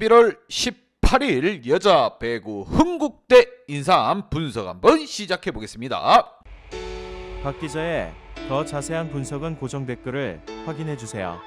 11월 18일 여자 배구 흥국대 인삼 분석 한번 시작해 보겠습니다. 박 기자의 더 자세한 분석은 고정 댓글을 확인해 주세요.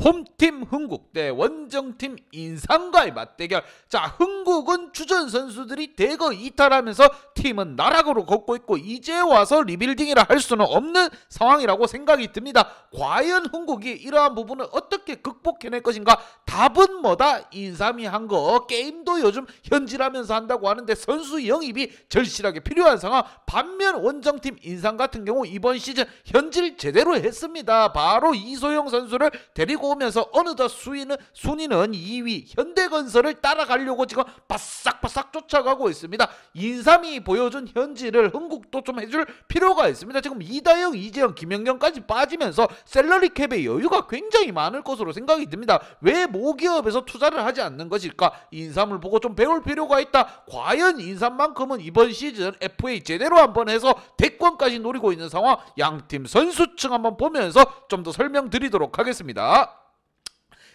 홈팀 흥국대 원정팀 인삼과의 맞대결. 자, 흥국은 주전 선수들이 대거 이탈하면서 팀은 나락으로 걷고 있고 이제 와서 리빌딩이라 할 수는 없는 상황이라고 생각이 듭니다. 과연 흥국이 이러한 부분을 어떻게 극복해낼 것인가? 답은 뭐다? 인삼이 한 거. 게임도 요즘 현질하면서 한다고 하는데 선수 영입이 절실하게 필요한 상황. 반면 원정팀 인삼 같은 경우 이번 시즌 현질 제대로 했습니다. 바로 이소영 선수를 데리고 오면서 어느덧 순위는 2위 현대건설을 따라가려고 지금 바싹바싹 쫓아가고 있습니다. 인삼이 보여준 현질을 흥국도 좀 해줄 필요가 있습니다. 지금 이다영, 이재영, 김연경까지 빠지면서 셀러리 캡의 여유가 굉장히 많을 것으로 생각이 듭니다. 왜 모기업에서 투자를 하지 않는 것일까? 인삼을 보고 좀 배울 필요가 있다. 과연 인삼만큼은 이번 시즌 FA 제대로 한번 해서 대권까지 노리고 있는 상황. 양팀 선수층 한번 보면서 좀 더 설명드리도록 하겠습니다.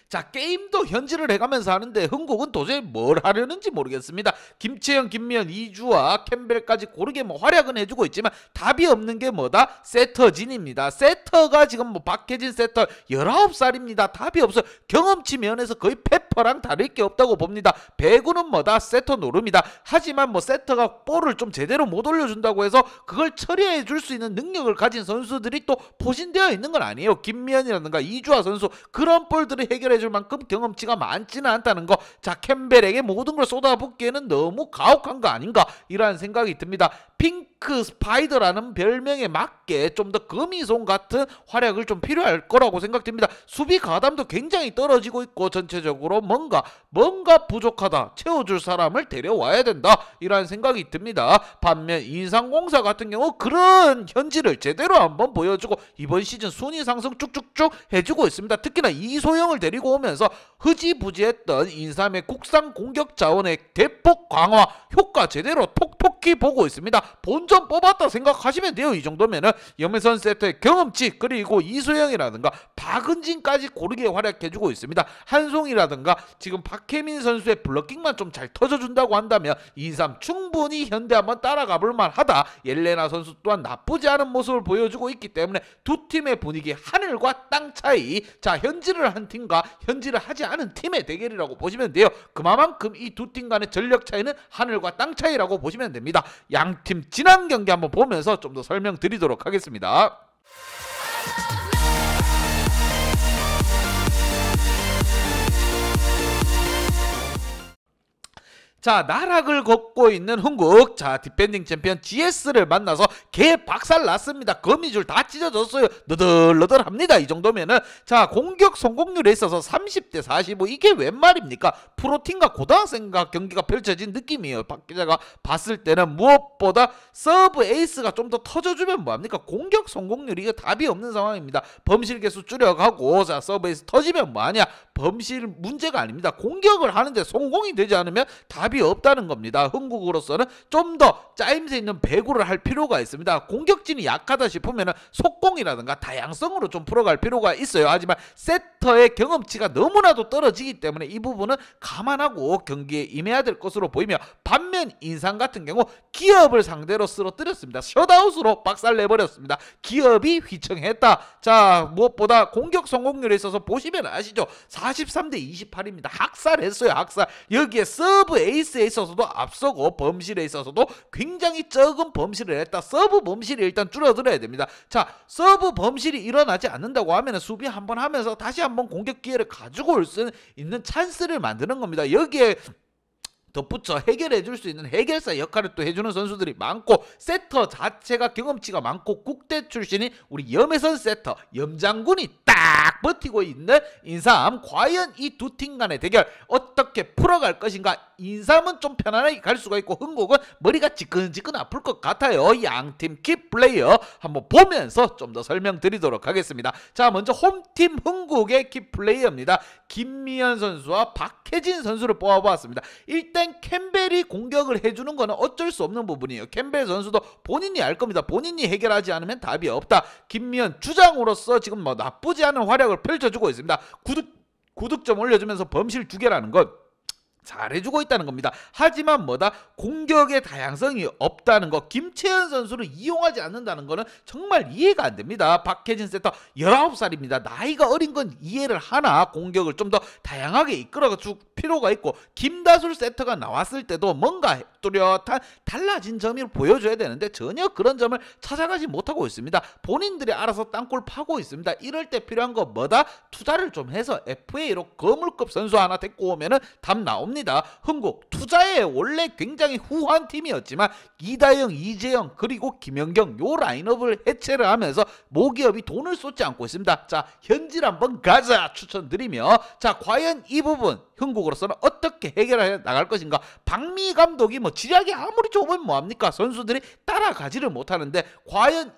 자, 게임도 현질을 해가면서 하는데 흥국은 도저히 뭘 하려는지 모르겠습니다. 김채영, 김미연, 이주와 캠벨까지 고르게 활약은 해주고 있지만 답이 없는 게 뭐다? 세터진입니다. 세터가 지금 박해진 세터 19살입니다. 답이 없어. 경험치 면에서 거의 페퍼랑 다를 게 없다고 봅니다. 배구는 뭐다? 세터 노름이다. 하지만 세터가 볼을 좀 제대로 못 올려준다고 해서 그걸 처리해 줄 수 있는 능력을 가진 선수들이 또 포진되어 있는 건 아니에요. 김미연이라든가 이주아 선수 그런 볼들을 해결해 줄 만큼 경험치가 많지는 않다는 거. 자, 캠벨에게 모든 걸 쏟아붓기에는 너무 가혹한 거 아닌가 이라는 생각이 듭니다. 핑크 스파이더라는 별명에 맞게 좀 더 거미손 같은 활약을 좀 필요할 거라고 생각됩니다. 수비 가담도 굉장히 떨어지고 있고 전체적으로 뭔가 부족하다. 채워줄 사람을 데려와야 된다 이라는 생각이 듭니다. 반면 인삼공사 같은 경우 그런 현질을 제대로 한번 보여주고 이번 시즌 순위 상승 쭉쭉쭉 해주고 있습니다. 특히나 이소영을 데리고 오면서 흐지부지했던 인삼의 국산 공격 자원의 대폭 강화 효과 제대로 톡톡히 보고 있습니다. 본전 뽑았다 생각하시면 돼요. 이 정도면은 염혜선 세터의 경험치 그리고 이소영이라든가 박은진까지 고르게 활약해주고 있습니다. 한송이라든가 지금 박혜민 선수의 블러킹만 좀 잘 터져준다고 한다면 인삼 충분히 현대 한번 따라가 볼만하다. 옐레나 선수 또한 나쁘지 않은 모습을 보여주고 있기 때문에 두 팀의 분위기 하늘과 땅 차이. 자, 현질을 한 팀과 현질을 하지 않은 팀의 대결이라고 보시면 돼요. 그만큼 이 두 팀 간의 전력 차이는 하늘과 땅 차이라고 보시면 됩니다. 양팀 지난 경기 한번 보면서 좀 더 설명드리도록 하겠습니다. 자, 나락을 걷고 있는 흥국. 자, 디펜딩 챔피언 GS를 만나서 개 박살 났습니다. 거미줄 다 찢어졌어요. 너덜너덜합니다. 이 정도면은. 자, 공격 성공률에 있어서 30대 45 이게 웬 말입니까? 프로팀과 고등학생과 경기가 펼쳐진 느낌이에요. 박 기자가 봤을 때는 무엇보다 서브 에이스가 좀 더 터져주면 뭐합니까? 공격 성공률이 이거 답이 없는 상황입니다. 범실 개수 줄여가고 자, 서브 에이스 터지면 뭐하냐? 범실 문제가 아닙니다. 공격을 하는데 성공이 되지 않으면 답이 없다는 겁니다. 흥국으로서는 좀 더 짜임새 있는 배구를 할 필요가 있습니다. 공격진이 약하다 싶으면 속공이라든가 다양성으로 좀 풀어갈 필요가 있어요. 하지만 세터의 경험치가 너무나도 떨어지기 때문에 이 부분은 감안하고 경기에 임해야 될 것으로 보이며 반면 인삼 같은 경우 기업을 상대로 쓰러뜨렸습니다. 셧아웃으로 박살내버렸습니다. 기업이 휘청했다. 자, 무엇보다 공격 성공률에 있어서 보시면 아시죠? 43대 28입니다. 학살했어요. 학살. 여기에 서브 에이스에 있어서도 앞서고 범실에 있어서도 굉장히 적은 범실을 했다. 서브 범실이 일단 줄어들어야 됩니다. 자, 서브 범실이 일어나지 않는다고 하면 수비 한번 하면서 다시 한번 공격 기회를 가지고 올 수 있는 찬스를 만드는 겁니다. 여기에 덧붙여 해결해 줄 수 있는 해결사 역할을 또 해주는 선수들이 많고 세터 자체가 경험치가 많고 국대 출신인 우리 염혜선 세터 염장군이 딱 버티고 있는 인삼. 과연 이 두 팀 간의 대결 어떻게 풀어갈 것인가? 인삼은 좀 편안하게 갈 수가 있고 흥국은 머리가 지끈지끈 아플 것 같아요. 양팀 키플레이어 한번 보면서 좀 더 설명드리도록 하겠습니다. 자, 먼저 홈팀 흥국의 키플레이어입니다. 김미연 선수와 박혜진 선수를 뽑아보았습니다. 일단 캠벨이 공격을 해주는 거는 어쩔 수 없는 부분이에요. 캠벨 선수도 본인이 알 겁니다. 본인이 해결하지 않으면 답이 없다. 김미연 주장으로서 지금 나쁘지 않은 활약을 펼쳐주고 있습니다. 9득점 올려주면서 범실 2개라는 건 잘해주고 있다는 겁니다. 하지만 뭐다? 공격의 다양성이 없다는 거, 김채연 선수를 이용하지 않는다는 거는 정말 이해가 안 됩니다. 박혜진 세터 19살입니다. 나이가 어린 건 이해를 하나 공격을 좀 더 다양하게 이끌어줄 필요가 있고, 김다술 세터가 나왔을 때도 뭔가 뚜렷한 달라진 점을 보여줘야 되는데 전혀 그런 점을 찾아가지 못하고 있습니다. 본인들이 알아서 땅굴 파고 있습니다. 이럴 때 필요한 거 뭐다? 투자를 좀 해서 FA로 거물급 선수 하나 데리고 오면은 답 나옵니다. 흥국 투자에 원래 굉장히 후한 팀이었지만 이다영, 이재영 그리고 김연경 요 라인업을 해체를 하면서 모기업이 돈을 쏟지 않고 있습니다. 자, 현질 한번 가자 추천드리며, 자, 과연 이 부분 흥국으로서는 어떻게 해결해 나갈 것인가. 박미 감독이 뭐 지략이 아무리 좁으면 뭐합니까? 선수들이 따라가지를 못하는데 과연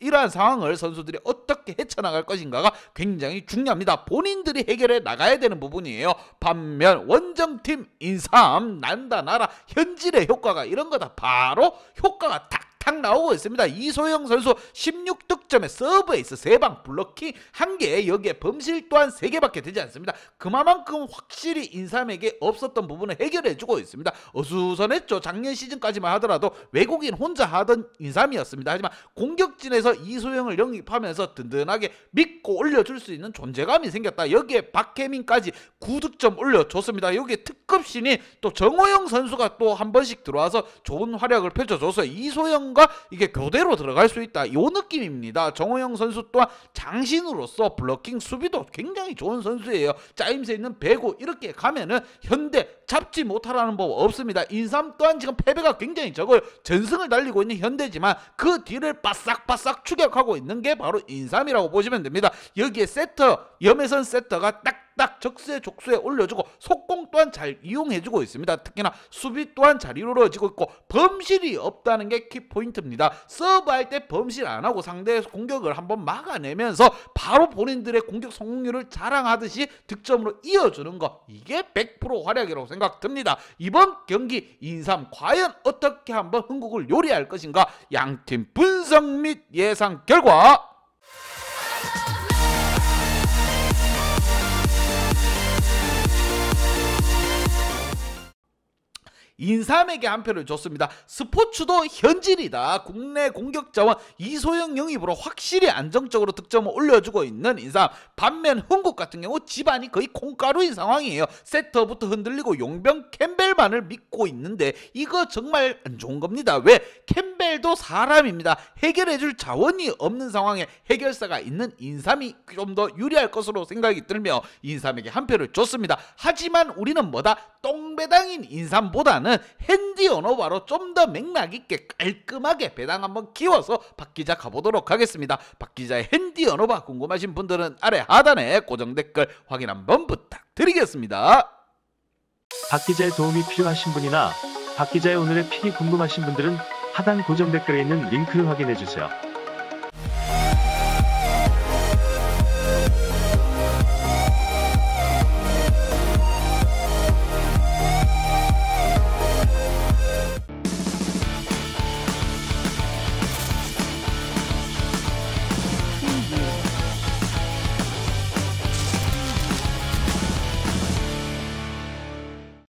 이러한 상황을 선수들이 어떻게 헤쳐나갈 것인가가 굉장히 중요합니다. 본인들이 해결해 나가야 되는 부분이에요. 반면 원정팀 인삼 난다 나라 현질의 효과가 이런 거다 바로 효과가 탁 나오고 있습니다. 이소영 선수 16득점에 서브에이스 3방, 블로킹 1개, 여기에 범실 또한 3개밖에 되지 않습니다. 그만큼 확실히 인삼에게 없었던 부분을 해결해주고 있습니다. 어수선했죠. 작년 시즌까지만 하더라도 외국인 혼자 하던 인삼이었습니다. 하지만 공격진에서 이소영을 영입하면서 든든하게 믿고 올려줄 수 있는 존재감이 생겼다. 여기에 박혜민까지 9득점 올려줬습니다. 여기에 특급신인 또 정호영 선수가 또 한 번씩 들어와서 좋은 활약을 펼쳐줘서 이소영 이게 교대로 들어갈 수 있다, 이 느낌입니다. 정호영 선수 또한 장신으로서 블로킹 수비도 굉장히 좋은 선수예요. 짜임새 있는 배구 이렇게 가면은 현대 잡지 못하라는 법 없습니다. 인삼 또한 지금 패배가 굉장히 적어요. 전승을 달리고 있는 현대지만 그 뒤를 바싹바싹 추격하고 있는 게 바로 인삼이라고 보시면 됩니다. 여기에 세터, 염혜선 세터가 딱 적수에 족수에 올려주고 속공 또한 잘 이용해주고 있습니다. 특히나 수비 또한 잘 이루어지고 있고 범실이 없다는 게 키포인트입니다. 서브할 때 범실 안하고 상대의 공격을 한번 막아내면서 바로 본인들의 공격 성공률을 자랑하듯이 득점으로 이어주는 거, 이게 100% 활약이라고 생각됩니다. 이번 경기 인삼 과연 어떻게 한번 흥국을 요리할 것인가, 양팀 분석 및 예상 결과 인삼에게 한 표를 줬습니다. 스포츠도 현질이다. 국내 공격 자원 이소영 영입으로 확실히 안정적으로 득점을 올려주고 있는 인삼. 반면 흥국 같은 경우 집안이 거의 콩가루인 상황이에요. 세터부터 흔들리고 용병 캠벨만을 믿고 있는데 이거 정말 안 좋은 겁니다. 왜? 캠벨도 사람입니다. 해결해줄 자원이 없는 상황에 해결사가 있는 인삼이 좀 더 유리할 것으로 생각이 들며 인삼에게 한 표를 줬습니다. 하지만 우리는 뭐다? 똥배당인 인삼보다는 핸디 언어바로 좀 더 맥락 있게 깔끔하게 배당 한번 키워서 박 기자 가보도록 하겠습니다. 박 기자의 핸디 언어바 궁금하신 분들은 아래 하단에 고정 댓글 확인 한번 부탁드리겠습니다. 박 기자의 도움이 필요하신 분이나 박 기자의 오늘의 픽이 궁금하신 분들은 하단 고정 댓글에 있는 링크를 확인해 주세요.